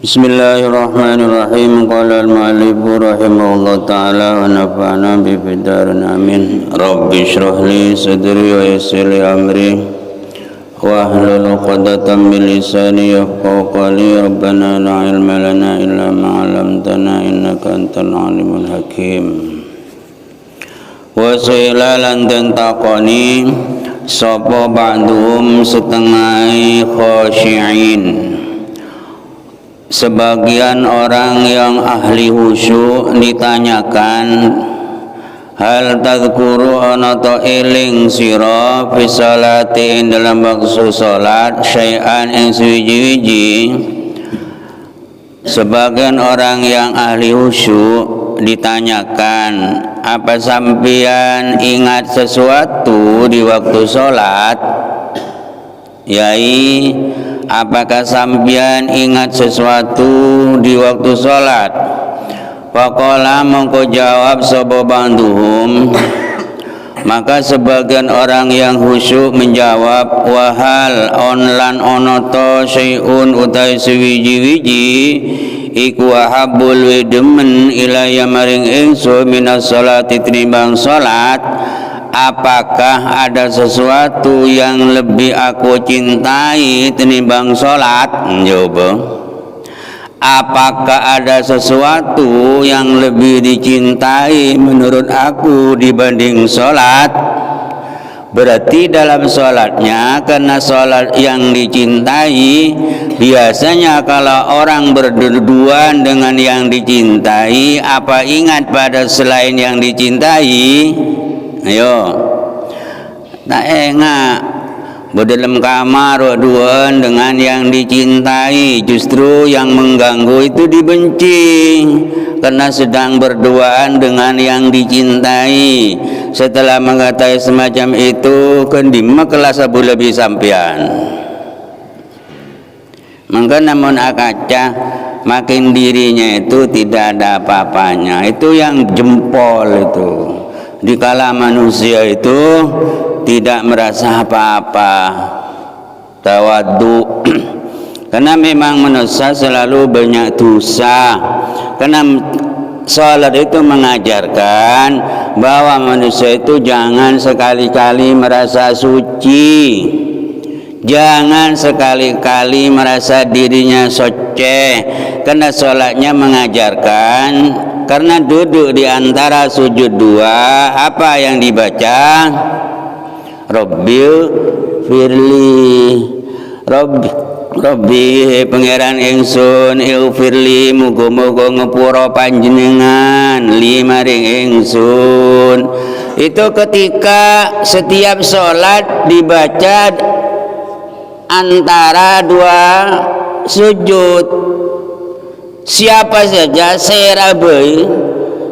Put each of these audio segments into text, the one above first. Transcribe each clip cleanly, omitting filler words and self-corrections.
Bismillahirrahmanirrahim. Qala al-mu'allif rahimahullah ta'ala wa nafa'ana bi fidarin amin. Rabbi shrah li sadri wa yassir li amri wa hlul 'uqdatam min lisani yafqahu qawli. Rabbana la ilma lana illa ma 'allamtana innaka antal alimul hakim. Wa sailalan taqani sapa ba'dhum setengah khashi'in, sebagian orang yang ahli khusyuk ditanyakan, hal tadhkuru ana ta eling sira fi salati dalam waktu salat syai'an ing suwiji-wiji. Sebagian orang yang ahli khusyuk ditanyakan, apa sampeyan ingat sesuatu di waktu salat? Yai, apakah sampeyan ingat sesuatu di waktu salat? Faqala mongko jawab sapa banduhum, maka sebagian orang yang khusyuk menjawab, wahal onlan onoto syai'un utai suwiji-wiji iku ahabbul widemen ilaya maring ingsun minas salati tinimbang salat. Apakah ada sesuatu yang lebih aku cintai tinimbang salat? Coba. Apakah ada sesuatu yang lebih dicintai menurut aku dibanding salat? Berarti dalam salatnya, karena salat yang dicintai, biasanya kalau orang berduaan dengan yang dicintai, apa ingat pada selain yang dicintai? Ayo, tak enak berdalam kamar duaan dengan yang dicintai, justru yang mengganggu itu dibenci karena sedang berduaan dengan yang dicintai. Setelah mengatakan semacam itu, kendima kelas abu lebih sampian. Maka namun akaca makin dirinya itu tidak ada apa-apanya. Itu yang jempol itu. Dikala manusia itu tidak merasa apa-apa, tawadhu, karena memang manusia selalu banyak dosa. Karena salat itu mengajarkan bahwa manusia itu jangan sekali-kali merasa suci, jangan sekali-kali merasa dirinya soceh, karena salatnya mengajarkan. Karena duduk di antara sujud dua, apa yang dibaca? Rabbil firli, Rabbi pangeran ingsun, firli muga-muga ngepura panjenengan lima ring ingsun. Itu ketika setiap sholat dibaca antara dua sujud. Siapa saja serabai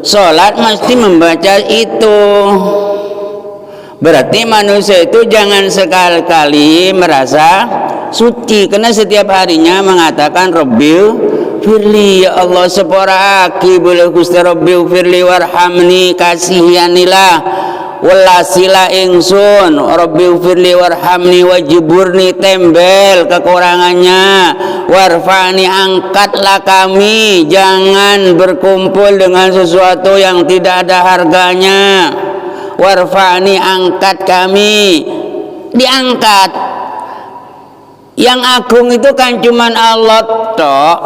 sholat mesti membaca itu. Berarti manusia itu jangan sekali-kali merasa suci, karena setiap harinya mengatakan Rabbil firli, ya Allah sepora aki boleh Gusti Rabbil firli warhamni, kasihanilah welasila ingsun, Rabbil firli warhamni wajiburni, tembel kekurangannya, warfa'ni angkatlah kami, jangan berkumpul dengan sesuatu yang tidak ada harganya. Warfa'ni angkat kami, diangkat. Yang agung itu kan cuman Allah tok.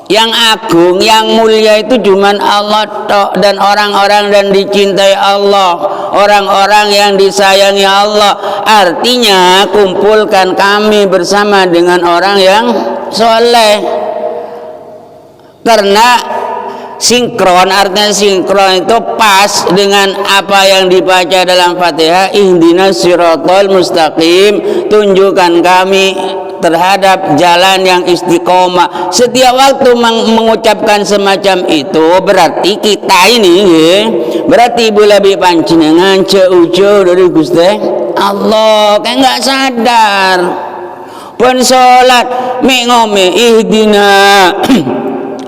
Yang agung, yang mulia itu cuman Allah tok, dan orang-orang dan dicintai Allah, orang-orang yang disayangi Allah. Artinya kumpulkan kami bersama dengan orang yang soleh. Karena sinkron, artinya sinkron itu pas dengan apa yang dibaca dalam Fatihah, ihdinas siratal mustaqim, tunjukkan kami terhadap jalan yang istiqomah. Setiap waktu mengucapkan semacam itu, berarti kita ini berarti lebih panjenengan jauh-jauh dari Gusti Allah, kayak nggak sadar pun sholat ngome ihdina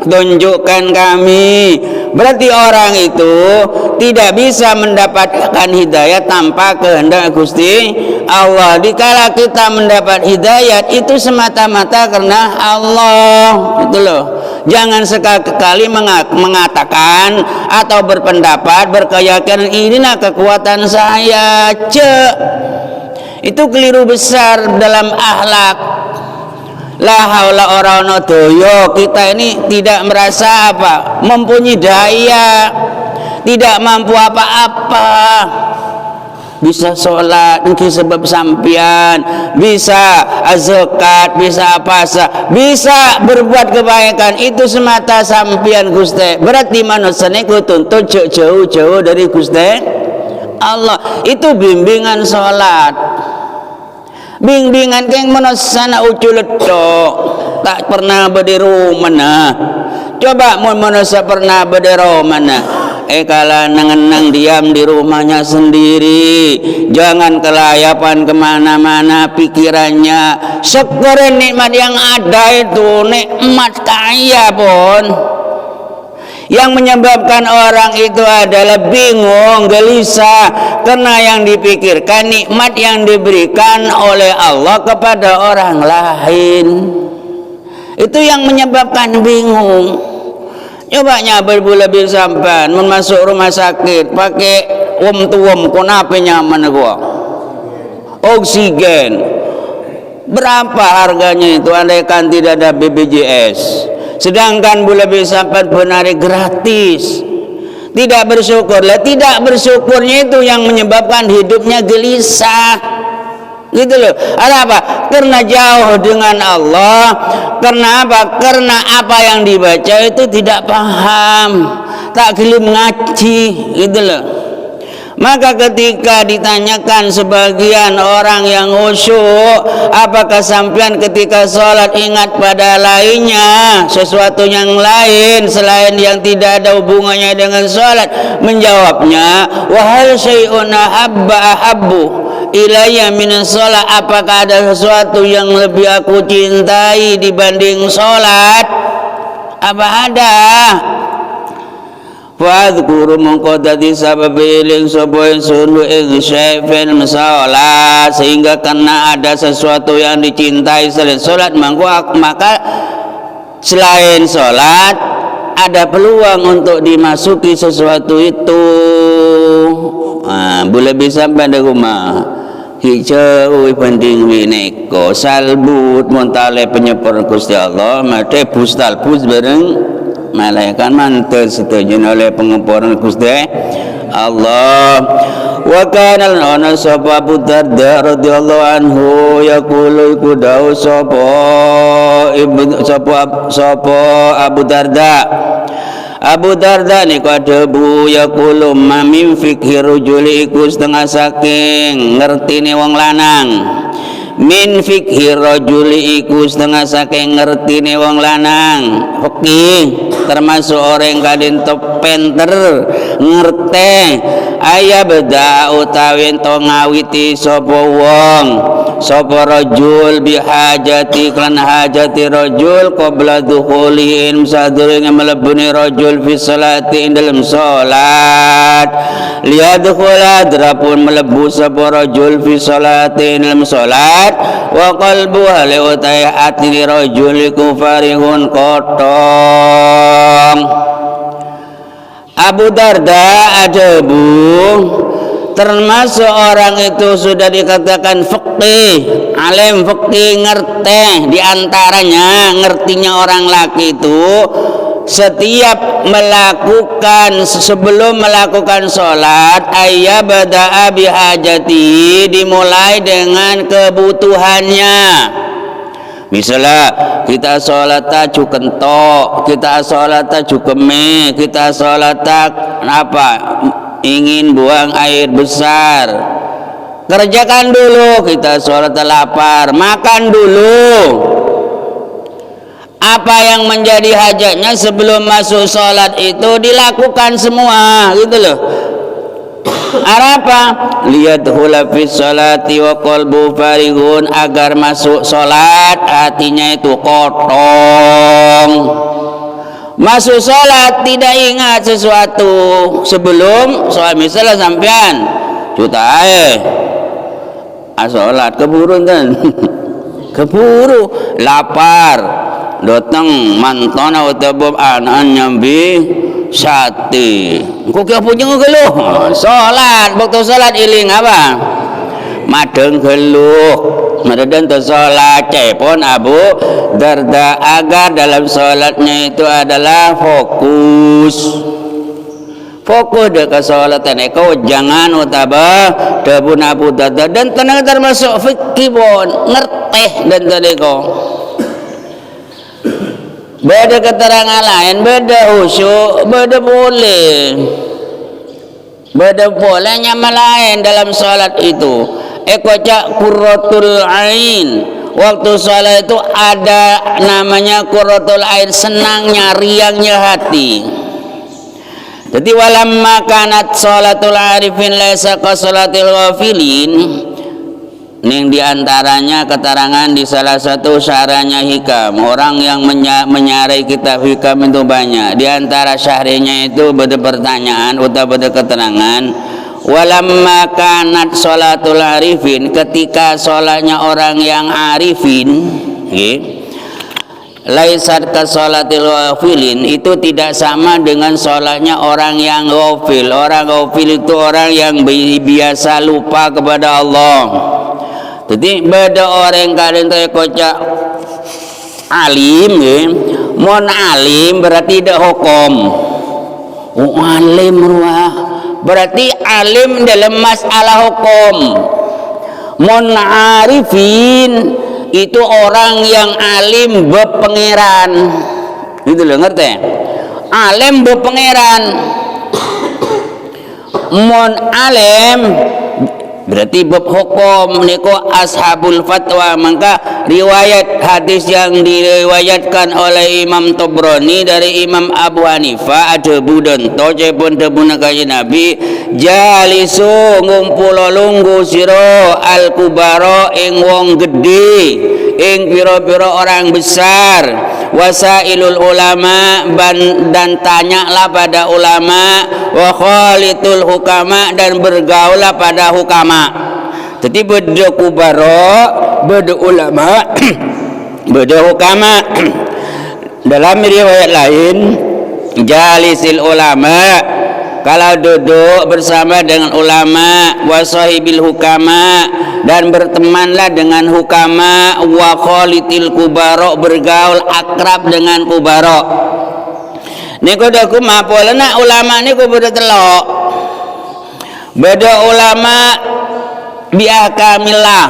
tunjukkan kami. Berarti orang itu tidak bisa mendapatkan hidayah tanpa kehendak Gusti Allah. Dikala kita mendapat hidayat itu semata-mata karena Allah, itu loh. Jangan sekali-kali mengatakan atau berpendapat berkeyakinan inilah kekuatan saya. Itu keliru besar dalam akhlak. La haula wala quwwata. Kita ini tidak merasa apa, mempunyai daya, tidak mampu apa-apa. Bisa sholat mungkin sebab sampian, bisa zakat, bisa puasa, bisa berbuat kebaikan itu semata sampian Gusti. Berarti manusia niku tuntut jauh-jauh dari Gusti Allah. Itu bimbingan sholat, bimbingan keng manusia na uculet tak pernah berdiri mana. Coba manusia pernah berdiri mana? Kala nang diam di rumahnya sendiri, jangan kelayapan kemana-mana pikirannya. Syukurin nikmat yang ada itu, nikmat kaya pun. Yang menyebabkan orang itu adalah bingung, gelisah, karena yang dipikirkan nikmat yang diberikan oleh Allah kepada orang lain. Itu yang menyebabkan bingung. Coba nyabar lebih sampan masuk rumah sakit pakai tuom kenapa nyaman gua oksigen berapa harganya itu andaikan tidak ada BPJS, sedangkan lebih sampan benari gratis. Tidak bersyukurlah, tidak bersyukurnya itu yang menyebabkan hidupnya gelisah. Gitu loh. Ada apa? Karena jauh dengan Allah. Karena apa? Karena apa yang dibaca itu tidak paham, tak gelim ngaji, gitu loh. Maka ketika ditanyakan sebagian orang yang khusyuk, apakah sampean ketika sholat ingat pada lainnya, sesuatu yang lain selain yang tidak ada hubungannya dengan sholat? Menjawabnya, wahal syai'un ahabbu ilayya min sholat. Apakah ada sesuatu yang lebih aku cintai dibanding sholat? Apa ada? Fadhkuru mengkodati sababi iling sopoin sunu ing syai'in sholat. Sehingga karena ada sesuatu yang dicintai selain sholat, maka selain sholat ada peluang untuk dimasuki sesuatu itu. Boleh bisa pada rumah hijau penting wineko salbut montale penyepur Gusti Allah mate pustalpus bareng malaikat mantel setuju oleh pengepuran Gusti Allah. Wa kana lana sapa Abu Darda radhiyallahu anhu yaqulu iku dawuh sapa Abu Darda. Abu Darda ni kadebu yaqulu mamin fikhi rajuli iku setengah saking ngertine wong lanang. Min fikhi rajuli iku setengah saking ngertine wong lanang. Fikih termasuk orang kadin penter ngerti aya beda utawi to ngawiti sapa wong sapa rajul bihajati kan hajati rajul qabla dukhulin sadurunge mlebune rajul fi sholati ing dalam salat liyadkhula drapun mlebu sapa rajul fi sholati ing dalam salat wa qalbu hale utai ati rajul iku farihun kotong. Abu Darda ajabu termasuk orang itu sudah dikatakan faqih, alim faqih, ngerti. Diantaranya ngertinya orang laki itu setiap melakukan sebelum melakukan sholat ayyabada'a bihajati, dimulai dengan kebutuhannya. Misalnya kita sholat taju kentok, kita sholat taju keme, kita sholat apa ingin buang air besar, kerjakan dulu. Kita sholat lapar, makan dulu. Apa yang menjadi hajatnya sebelum masuk sholat itu dilakukan semua, gitu loh. Apa? Liyadkhula fi sholati wa qalbu farihun, agar masuk sholat hatinya itu kotong. masuk sholat tidak ingat sesuatu sebelum sholat. Misalnya sampean juta sholat keburu kan keburu lapar datang mantona utabub anan nyambi sate kok kaya punya ngeluh sholat waktu sholat iling apa madeng geluh madeng tu sholat cepon Abu Darda agar dalam sholatnya itu adalah fokus dekat sholatan kau jangan utaba dabun Abu Darda dan tenang termasuk fikih pun ngerteh dan tadi kau beda keterangan lain beda khusyuk beda boleh nyaman lain dalam sholat itu cak qurratul ain waktu sholat itu ada namanya qurratul ain senangnya riangnya hati. Jadi walamma kanat sholatul arifin laisa ka sholatil ghafilin ning diantaranya keterangan di salah satu syarahnya hikam orang yang menyarai kitab hikam itu banyak diantara syarahnya itu beda pertanyaan atau beda keterangan walamma kanat sholatul arifin ketika sholatnya orang yang arifin laisat ka sholatil ghafilin itu tidak sama dengan sholatnya orang yang ghafil. Orang ghafil itu orang yang biasa lupa kepada Allah. Jadi beda orang kalian tu kocak alim mon alim berarti dah hukum alim ruah berarti alim dalam masalah hukum mon arifin itu orang yang alim berpangeran itu loh ngerti alim berpangeran mon alim berarti bab hukum niko ashabul fatwa maka riwayat hadis yang diriwayatkan oleh Imam Tabrani dari Imam Abu Hanifah ada budan toje pun debuna kaji Nabi jalisu ngumpulo lunggu siro al kubaro ing wong gede ing piro-piro orang besar wasailul ulama dan tanyalah pada ulama wa khalitul hukama dan bergaulah pada hukama. Jadi beda kubaro beda ulama beda hukama. Dalam riwayat lain jalisil ulama kalau duduk bersama dengan ulama wasahibil hukama dan bertemanlah dengan hukama wa khalitil kubaro bergaul akrab dengan kubaro niku daku mapolana ulama niku beda telok beda ulama biahkamillah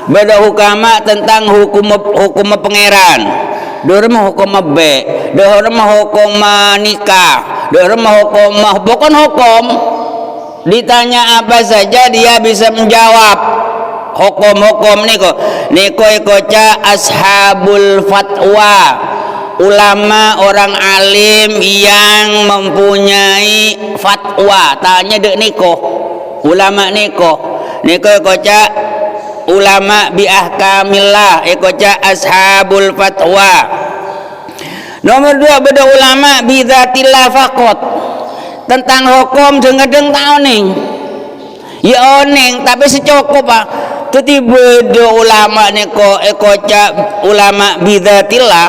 beda hukama tentang hukum pangeran dorong hukum be dorong hukum nikah dorong hukum bukan hukum ditanya apa saja dia bisa menjawab hukum-hukum niko ikoca ashabul fatwa ulama orang alim yang mempunyai fatwa tanya dek niko ulama niko ikoca ulama biahkamillah ikoca ashabul fatwa. Nomor 2 beda ulama bidzatillah faqat tentang hukum deng-deng taoning ya oning tapi secukup pak. Jadi beda ulama niko ikoca ulama bidzatillah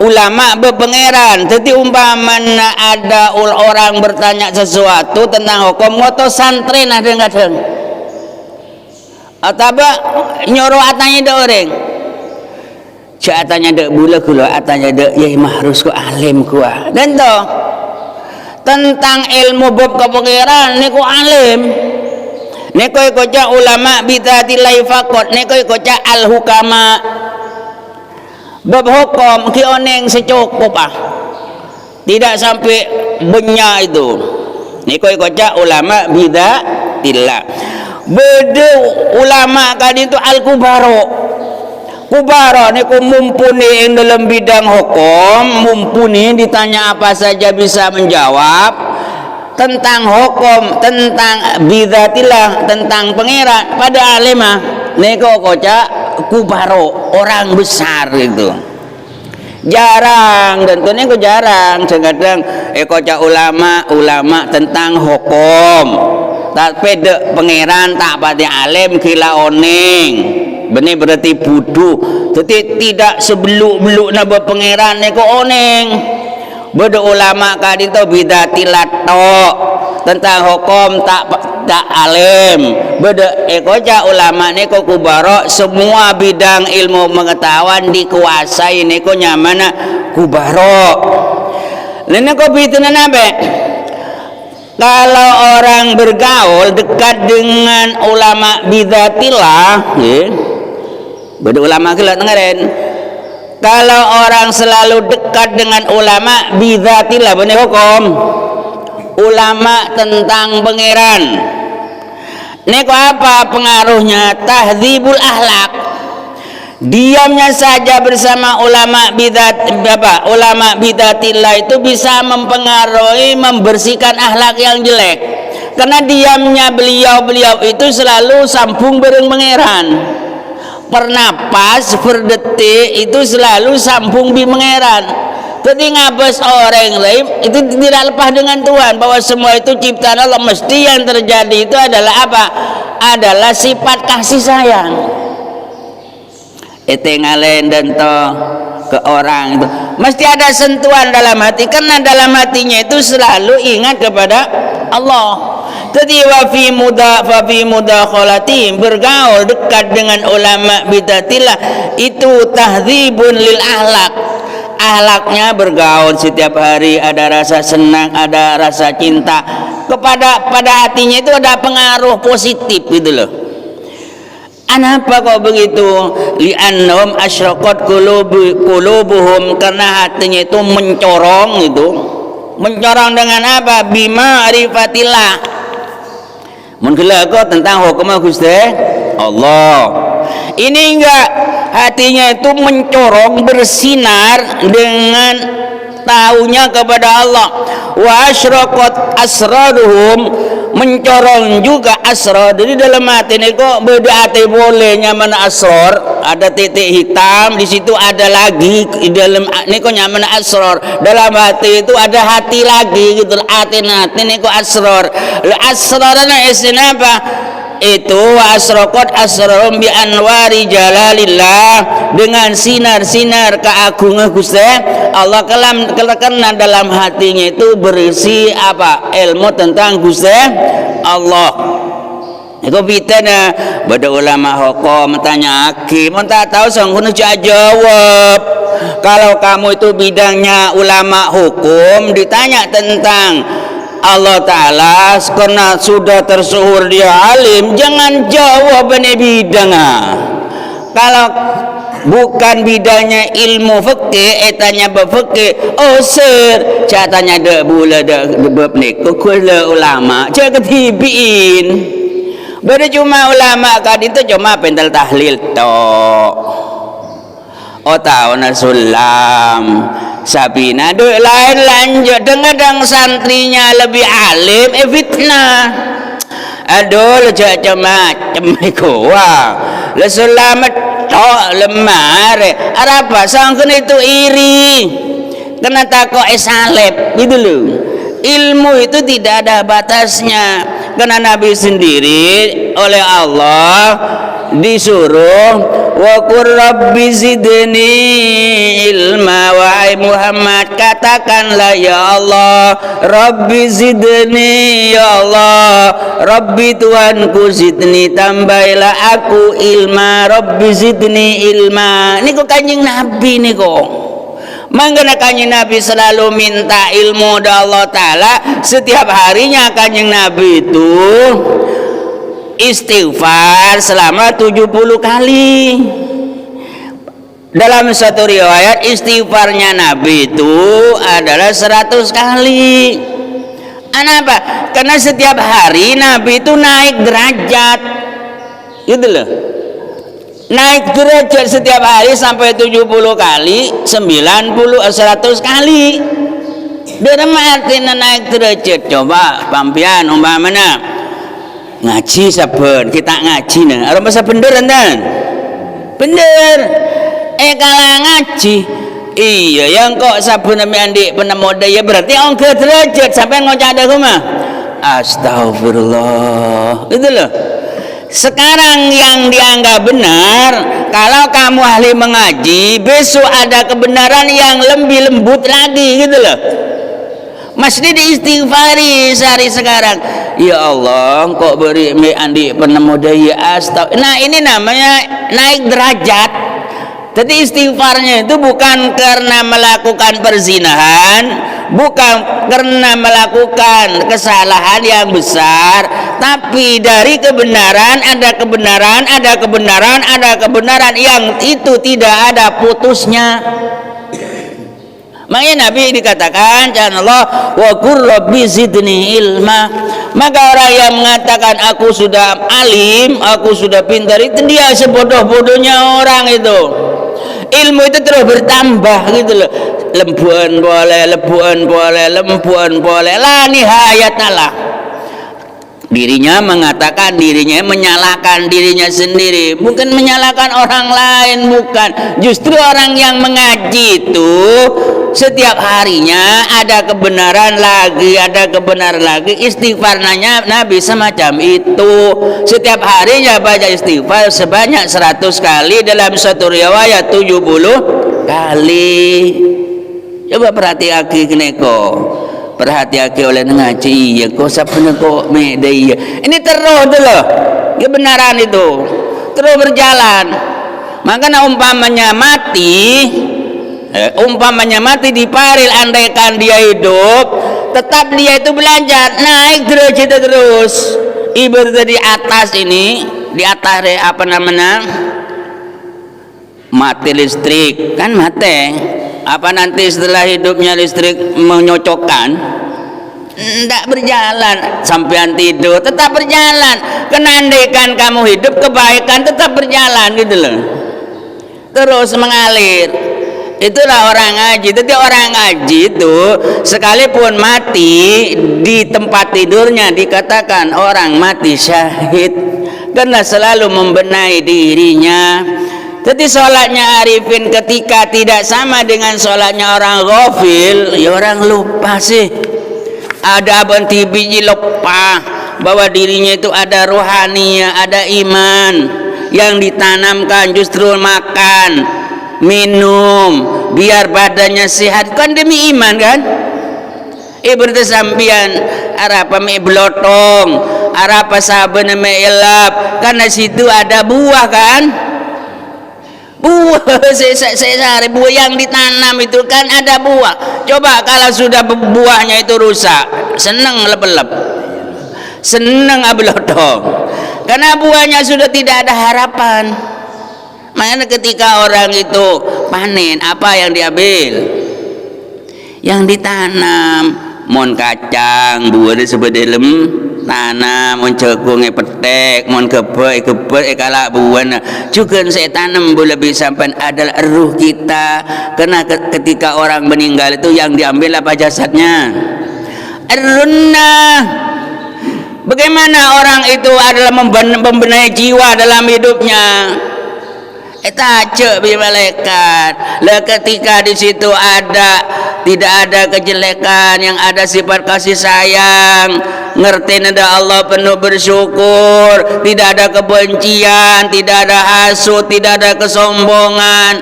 ulama berpangeran. Jadi umpamanya ada orang bertanya sesuatu tentang hukum ngoto santri nah deng-deng atau nyuruh atanya ada orang cak atanya ada bula kula atanya ada yai mahrus ku alim ku dan to tentang ilmu bab kepengeran niku alim niku ikoca ulama bidzatillah faqat niku ikoca al hukama bab hukum ki oneng secukup tidak sampai benya itu niku ikoca ulama bidzatillah. Beda ulama kali itu al kubaro niku mumpuni yang dalam bidang hukum mumpuni ditanya apa saja bisa menjawab tentang hukum tentang bidzatillah tentang pangeran pada alimah niku koca kubaro orang besar itu Jarang, dan tentunya kok jarang. Kadang kocak ulama tentang hukum. Tapi de pangeran tak pati alim kila oning. Benih berarti budu. Jadi tidak sebeluk-beluk naba pangeran ni kok oning. Beda ulama kadi tu bidatilat tok tentang hukum tak alim. Beda kocak ulama ni kok kubaro semua bidang ilmu pengetahuan dikuasai ni kok nyaman kubaro. Lain kok bituna nabe. Kalau orang bergaul dekat dengan ulama bidatillah, beda ulama kita dengerin. Kalau orang selalu dekat dengan ulama bidatillah, benar hukum. Ulama tentang pangeran. Ini apa pengaruhnya? Tahdzibul akhlak. Diamnya saja bersama ulama bidatillah itu bisa mempengaruhi membersihkan akhlak yang jelek. Karena diamnya beliau itu selalu sambung bareng pangeran. Pernapas berdetik itu selalu sambung bi pangeran. Jadi ngabas orang lain itu tidak lepas dengan Tuhan, bahwa semua itu ciptaan Allah. Mesti yang terjadi itu adalah apa? Adalah sifat kasih sayang. Ngalen dan to ke orang itu mesti ada sentuhan dalam hati, karena dalam hatinya itu selalu ingat kepada Allah. Jadi wa fi mudakhalatin, bergaul dekat dengan ulama bidatillah itu tahdzibun lil akhlak. Akhlaknya bergaul setiap hari, ada rasa senang, ada rasa cinta pada hatinya itu ada pengaruh positif gitu loh. Kenapa kok begitu? Li'annahum asyraqat qulubuhum, karena hatinya itu mencorong itu. Mencorong dengan apa? Bima arifatillah. Menggelar kok tentang hukum Gusti Allah. Ini enggak, hatinya itu mencorong, bersinar dengan tahunya kepada Allah. Wa asyraqat asraruhum, mencorong juga asrar. Jadi dalam hati ini kok beda hati boleh nyaman asrar, ada titik hitam di situ, ada lagi di dalam ini kok nyaman asrar. Dalam hati itu ada hati lagi gitu. Hati ini kok asrar. Asrarnya istilah apa? Itu asraqat asrarum bi anwari jalalillah, dengan sinar-sinar keagungan Gusti Allah. Karena dalam hatinya itu berisi apa? Ilmu tentang Gusti Allah. Itu bitana bada ulama hukum tanya hakim, tak tahu sanggup jawab. Kalau kamu itu bidangnya ulama hukum, ditanya tentang Allah Ta'ala karena sudah tersuhur dia alim, jangan jawab ini bidangnya. Kalau bukan bidangnya ilmu fikih, tanya berfikih, oh sir, catanya dak bula dak bab ni kukula ulama, cak ketibiin. Beda cuma ulama kan itu cuma pental tahlil tok. Oh tahu nasulam Sabina duk lain lanjut dengan santrinya lebih alim fitnah. Aduh lejak macam ikowa le selamat tok lemar apa sangken itu iri kena takok salib gitu loh. Ilmu itu tidak ada batasnya, karena Nabi sendiri oleh Allah disuruh wa qur rabbi zidni ilma, wahai Muhammad katakanlah ya Allah rabbi zidni, ya Allah rabbi Tuhanku zidni tambahlah aku ilma, rabbi zidni ilma. Ini kok kanjeng Nabi nih kok. Mangkana kanjeng Nabi selalu minta ilmu dari Allah Ta'ala. Setiap harinya kanjeng Nabi itu istighfar selama 70 kali. Dalam satu riwayat istighfarnya Nabi itu adalah 100 kali. Kenapa? Karena setiap hari Nabi itu naik derajat gitu loh. Naik derajat setiap hari sampai 70 kali, 90, 100 kali. Dalam artinya naik derajat. Coba pampian umpamanya ngaji saben, kita ngaji nih. Orang bahasa bener kan? Bener. Kalau ngaji Iya, yang kok sabun nami andi penemu daya berarti ongke derajat sampai ngocak ada kuma. Astagfirullah. Itu loh. Sekarang yang dianggap benar, kalau kamu ahli mengaji, besok ada kebenaran yang lebih lembut lagi gitu loh. Mesti diistighfari sehari sekarang. Ya Allah, kok beri me andi penemu daya astagfirullah. Nah, ini namanya naik derajat. Jadi istighfarnya itu bukan karena melakukan perzinahan, bukan karena melakukan kesalahan yang besar, tapi dari kebenaran ada kebenaran, ada kebenaran, ada kebenaran yang itu tidak ada putusnya. Makanya Nabi dikatakan, Allah wa qur rabbi zidni ilma. Maka orang yang mengatakan aku sudah alim, aku sudah pintar, itu dia sebodoh-bodohnya orang itu. Ilmu itu terus bertambah gitu loh. Lembuan boleh, lembuan boleh, lembuan boleh, la nihayatalah. Dirinya mengatakan dirinya, menyalahkan dirinya sendiri, bukan menyalahkan orang lain, bukan. Justru orang yang mengaji itu setiap harinya ada kebenaran lagi, ada kebenaran lagi. Istighfarnya Nabi semacam itu. Setiap harinya baca istighfar sebanyak 100 kali, dalam satu riwayat 70 kali. Coba perhatikan keneko. Perhati-hati oleh ngaji ya kok sapune kok medaya ini terus dulu kebenaran itu terus berjalan. Maka umpamanya mati diparil, andaikan dia hidup tetap dia itu belajar naik derajat terus. Ibarat di atas ini, di atas apa namanya, mati listrik kan mati. Apa nanti setelah hidupnya listrik menyocokkan? Tidak berjalan. Sampai tidur tetap berjalan. Karena andaikan kamu hidup, kebaikan tetap berjalan gitu loh. Terus mengalir. Itulah orang ngaji. Jadi orang ngaji itu sekalipun mati di tempat tidurnya dikatakan orang mati syahid, karena selalu membenahi dirinya. Jadi sholatnya arifin ketika tidak sama dengan sholatnya orang ghafil, ya orang lupa sih. Ada abenti biji lupa bahwa dirinya itu ada rohaninya, ada iman yang ditanamkan, justru makan, minum biar badannya sehat kan demi iman kan. Ibarat sampian arapa me blotong, arapa saben me elap, karena situ ada buah kan. Buah sehari buah yang ditanam itu kan ada buah. Coba kalau sudah buahnya itu rusak, seneng lep-lep, seneng ablotong, karena buahnya sudah tidak ada harapan. Makanya ketika orang itu panen, apa yang diambil? Yang ditanam. Mon kacang buah di sebelum tanam, mon jagung petek, mon gebek kalak buah juga saya tanam boleh bisa sampai adalah ruh kita. Karena ketika orang meninggal itu yang diambil apa jasadnya? Ruhnya. Bagaimana orang itu adalah membenahi jiwa dalam hidupnya? Tajak bi malaikat. Lah ketika di situ tidak ada kejelekan, yang ada sifat kasih sayang, ngerti nada Allah penuh bersyukur, tidak ada kebencian, tidak ada hasud, tidak ada kesombongan,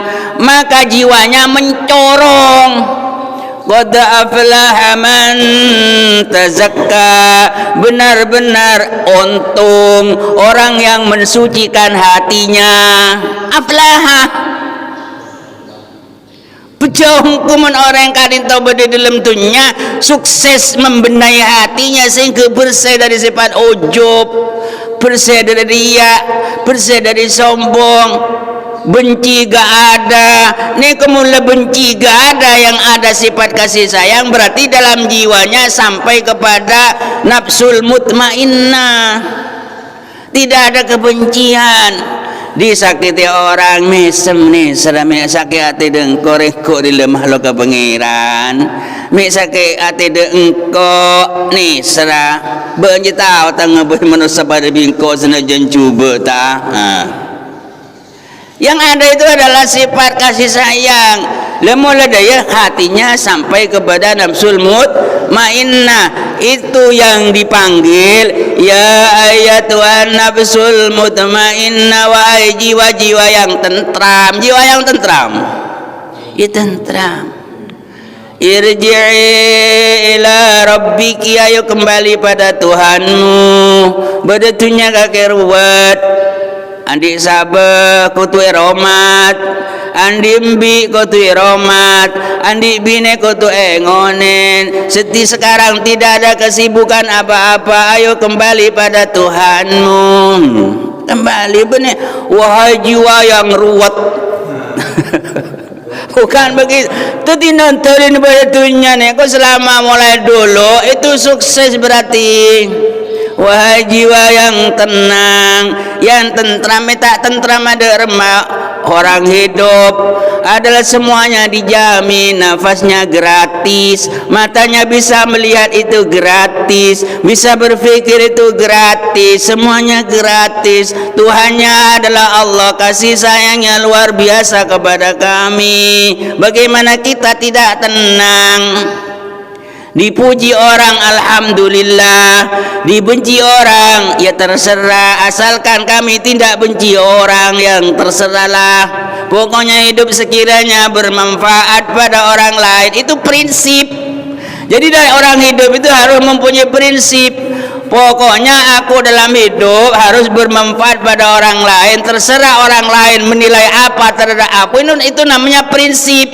maka jiwanya mencorong. Qad aflaha man tazakka, benar-benar untung orang yang mensucikan hatinya. Aflaha Pejongkuman orang yang kadin taubat di dalam dunia sukses membenahi hatinya sehingga bersih dari sifat ujub, bersih dari riya, bersih dari sombong, benci gak ada. Nih kemudian benci gak ada, yang ada sifat kasih sayang, berarti dalam jiwanya sampai kepada nafsul mutmainnah, tidak ada kebencian. Disakiti orang mesem nih serame sakit hati dengkorek kok di lemah lo ke pengiran mi sakit hati dengko nih serah benci tahu tengah boleh manusia pada bingko senajan cuba yang ada itu adalah sifat kasih sayang. lemula daya hatinya sampai kepada nafsul mutmainnah. Itu yang dipanggil ya ayatuhan nafsul mutmainnah, wahai jiwa-jiwa yang tentram. Jiwa yang tentram, ya tentram. Irji'i ila rabbiki, ayo kembali pada Tuhanmu. Bedetunya kakek ruwet andi sabeh kutu romat, andi mbi kutu romat, andi bine kutu ngonen. Seti sekarang tidak ada kesibukan apa-apa, ayo kembali pada Tuhanmu. Kembali benih, wahai jiwa yang ruwet. Bukan begitu. Itu dinontonin betunya nih. Kok selama mulai dulu itu sukses berarti. Wahai jiwa yang tenang, yang tentram, tak tentram ada remah. Orang hidup adalah semuanya dijamin, nafasnya gratis, matanya bisa melihat itu gratis, bisa berpikir itu gratis, semuanya gratis. Tuhannya adalah Allah, kasih sayangnya luar biasa kepada kami. Bagaimana kita tidak tenang? Dipuji orang alhamdulillah, dibenci orang ya terserah, asalkan kami tidak benci orang, yang terserahlah. Pokoknya hidup sekiranya bermanfaat pada orang lain, itu prinsip. Jadi dari orang hidup itu harus mempunyai prinsip. Pokoknya aku dalam hidup harus bermanfaat pada orang lain, terserah orang lain menilai apa terhadap aku. Itu namanya prinsip.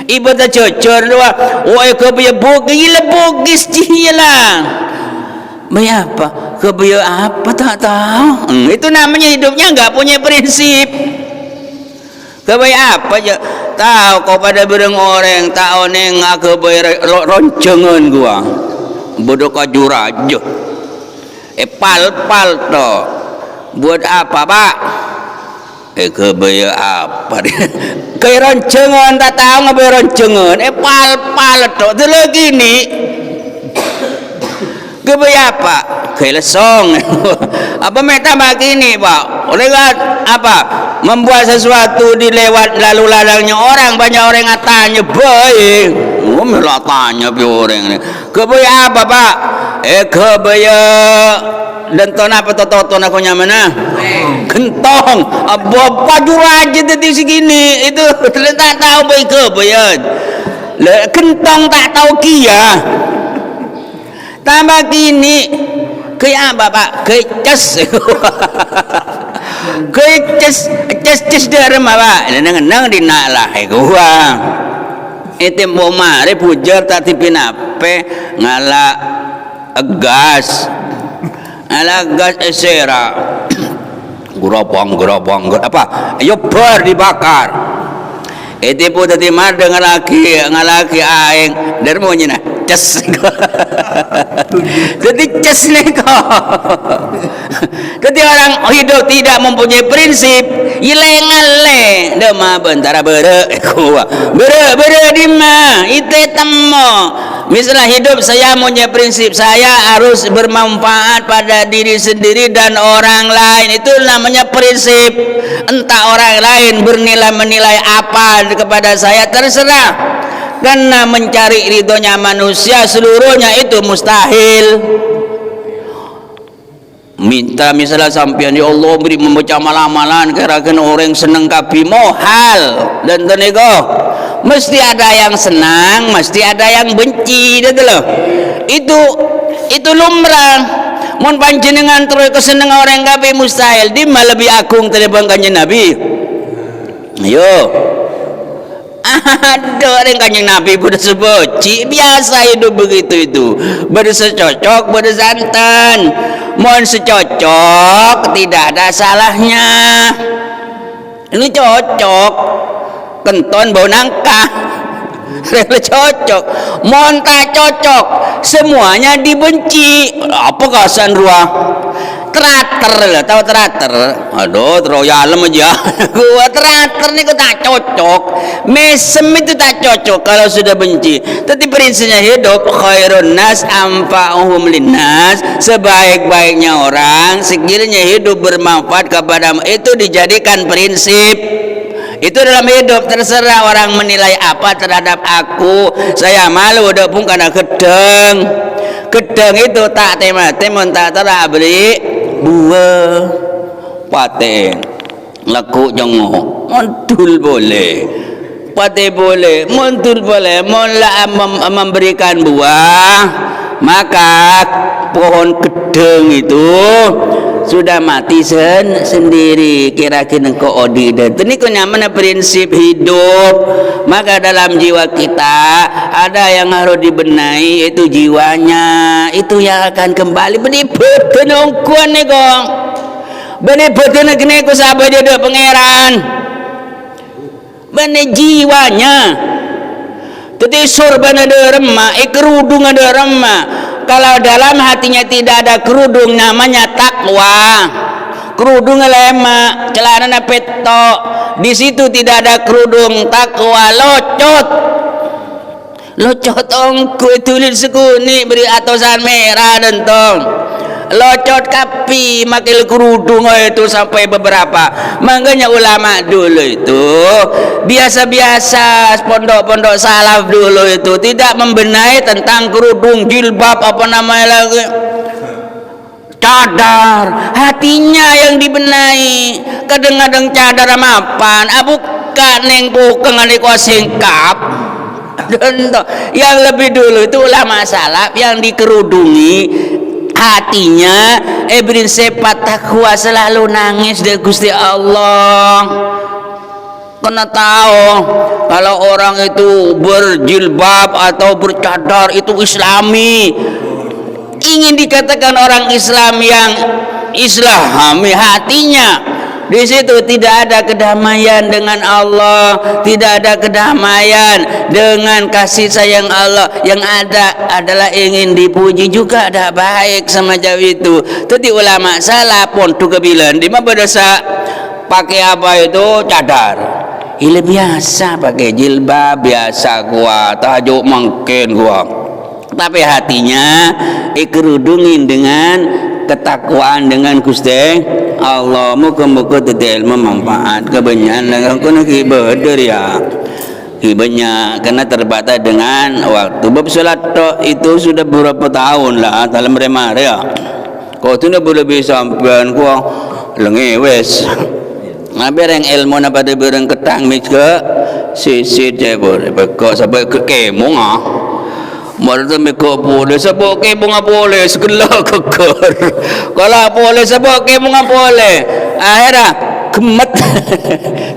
Ibu tak cocor doa. Woi kebiaya gila bogis cihilah. Bayar apa? Kebiaya apa tak tahu. Itu namanya hidupnya nggak punya prinsip. Kebiaya apa aja? Tahu kau pada bereng orang tahu neng aku bayar roncengan gua. Bodoh kajur aja. Pal to. Buat apa, Pak? Kebayar apa dia? Kayak roncengan tak tahu ngapain roncengan. Pal to. Itu lagi nih. Kebayar apa? Kayak lesong. Apa meta begini, Pak? Oleh apa? Membuat sesuatu di lewat lalu ladangnya orang, banyak orang ngatanya baik. Oh, malah tanya pi orang ni. Kebayar apa, Pak? Kebayar dan ton apa ton aku nyamana kentong apa aja tadi segini itu tak tahu baik kebayar kentong tak tahu kia tambah kini kayak apa Pak kecas kecas dari apa nang dinalah gua itu mau mari pujar tak tipin apa ngalah gas ala gas esera gerobong apa ayo ber dibakar itu pun tadi mar dengan laki aing dari mau nyina ces jadi ces neko jadi orang hidup tidak mempunyai prinsip ilengale dema bentara bere di ma itu temo. Misalnya hidup saya punya prinsip, saya harus bermanfaat pada diri sendiri dan orang lain. Itu namanya prinsip. Entah orang lain menilai apa kepada saya, terserah. Karena mencari ridhonya manusia seluruhnya itu mustahil. Minta misalnya sampean ya Allah beri membaca amalan kira-kira orang seneng kapi mohal dan tenego. Mesti ada yang senang, mesti ada yang benci, gitu loh. Itu lumrah. Mun panjenengan terus kesenengan orang kabeh mustahil, di mah lebih agung telepon kanjeng Nabi. Ayo. Ada orang kanjeng Nabi udah seboci, biasa hidup begitu itu. Beda secocok, beda santan. Mohon secocok, tidak ada salahnya. Ini cocok. Kenton bau nangka cocok, monta cocok, semuanya dibenci. Apa kasan ruah terater lah, tahu terater? Aduh, teroyalem aja. Gua terater nih tak cocok, mesem itu tak cocok kalau sudah benci. Tapi prinsipnya hidup khairun nas anfa'uhum linnas, sebaik-baiknya orang sekiranya hidup bermanfaat kepada itu dijadikan prinsip. Itu dalam hidup terserah orang menilai apa terhadap aku. Saya malu udah pun karena gedeng. Gedeng itu tak temate mun tak tera beli buah pate laku jongo montul boleh pate boleh montul boleh mola memberikan buah maka pohon gedeng itu sudah mati sendiri. Kira-kira kau odi dan ini mana prinsip hidup. Maka dalam jiwa kita ada yang harus dibenahi, yaitu jiwanya. Itu yang akan kembali benibut kenongkuan nih kong benibut kene ku sahabat dia pangeran bene jiwanya tadi sorban ada remah kerudung ada remah. Kalau dalam hatinya tidak ada kerudung namanya takwa. Kerudung lemak, celana petok. Di situ tidak ada kerudung takwa, locot. Locot ongku tulis sekuni beri atosan merah dentong. Locot kapi makil kerudung itu sampai beberapa. Makanya ulama dulu itu biasa-biasa pondok-pondok salaf dulu itu tidak membenahi tentang kerudung, jilbab apa namanya lagi, cadar. Hatinya yang dibenahi. Kadang-kadang cadar mapan bukan neng bukan ngalikuah singkap. Yang lebih dulu itu ulama salaf yang dikerudungi hatinya prinsip takwa, selalu nangis dari Gusti Allah. Kena tahu kalau orang itu berjilbab atau bercadar itu islami, ingin dikatakan orang Islam yang islami hatinya. Di situ tidak ada kedamaian dengan Allah, tidak ada kedamaian dengan kasih sayang Allah. Yang ada adalah ingin dipuji juga ada baik semacam itu. Tadi ulama salah pun tu kebilan di mana berdosa pakai apa itu cadar. Ile biasa pakai jilbab biasa gua tajuk mungkin gua. Tapi hatinya ikerudungin dengan ketakwaan dengan Gusti Allah. Muka-muka tidak ilmu manfaat kebanyakan dengan kena ibadah ya banyak karena terbatas dengan waktu. Bab salat itu sudah beberapa tahun lah dalam remare ya. Kau tu nak boleh bisa sampean ku lengewes. Ngaber yang ilmu na pada bereng ketang mix ke sisit je boleh. Bekok sampai ke kemong ah. Mereka mereka boleh sebab ke bunga boleh segala keker. Kalau boleh sebab ke bunga boleh. Akhirnya kemet.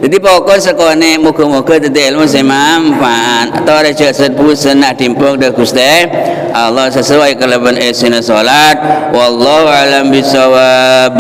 Jadi pokok sekone muka-muka tadi ilmu semanfaat atau ada cakap pusan nak timpuk dah Gusti Allah sesuai kelaban esina solat. Wallahu alam bisawab.